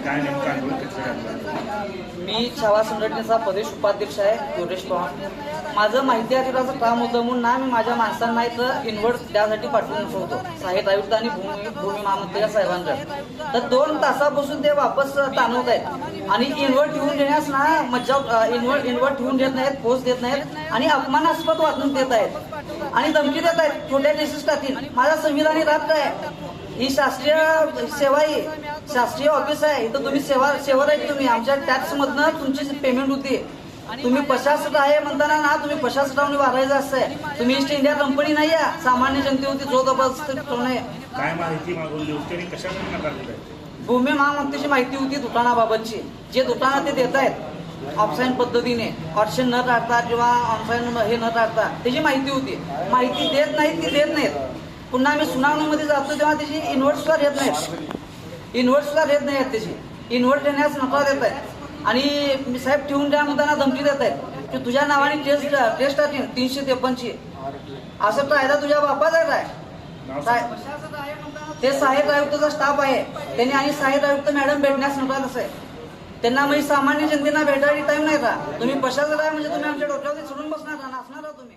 काय नेमकं आंदोलन कसं घातलं? मी छावा संघटनेचा प्रदेश उपाध्यक्ष आहे योगेश पवार. माझं माहिती अधिकाराचं काम होतं म्हणून ना मी माझ्या माणसांना इथं इन्व्हर्ट त्यासाठी पाठवून होतो सहाय्यक आयुक्त आणि भूमी महामंत्री साहेबांकडे. तर 2 तासापासून ते वापस ताणवत आहेत आणि इन्व्हर्ट ठेवून देण्यास ना मज्जा इन्व्हर्ट ठेवून देत नाहीत, पोच देत नाहीत आणि अपमानास्पद वागणूक देत आहेत आणि धमकी देत आहेत. छोट्या केसेस टाकीन. माझा संविधानिक राहत काय? ही शासकीय सेवा आहे, शासकीय ऑफिस आहे. इथं तुम्ही सेवर आहे. तुम्ही आमच्या टॅक्स मधनं तुमची पेमेंट होती. तुम्ही प्रशासक आहे म्हणताना ना तुम्ही प्रशासकाने वागायचं असतंय. तुम्ही ईस्ट इंडिया कंपनी नाही आहे. सामान्य जनतेवरती जो जबरदस्त ठेवणे. काय माहिती मागवली होती आणि कशाकडून नकार दिलाय? भूमी महामंत्रीची माहिती होती दुकानाबाबतची. जे दुकानं ते देत आहेत ऑफलाईन पद्धतीने ऑप्शन न काढता किंवा ऑनलाईन हे न काढता त्याची माहिती होती. माहिती देत नाहीत ती देत नाहीत. पुन्हा आम्ही सुनावणीमध्ये जातो तेव्हा त्याची इन्व्हर्ट सुद्धा देत नाहीत. इन्व्हर्ट सुद्धा देत नाहीत. त्याची इन्व्हर्ट देण्यास नकार देत आहेत आणि मी साहेब ठेवून द्या म्हणताना धमकी देत आहेत की तुझ्या नावाने टेस्ट टाकेन 353. असं कायदा तुझ्या बापाचा आहे काय? ते सहाय्यक आयुक्ताचा स्टाफ आहे त्यांनी आणि सहाय्यक आयुक्त मॅडम भेटण्यास नकार असं आहे. त्यांना म्हणजे सामान्य जनतेला भेटायची टाइम नाही का? तुम्ही प्रशासक आहे म्हणजे तुम्ही आमच्या डोक्यावरती सोडून बसणार असणार तुम्ही.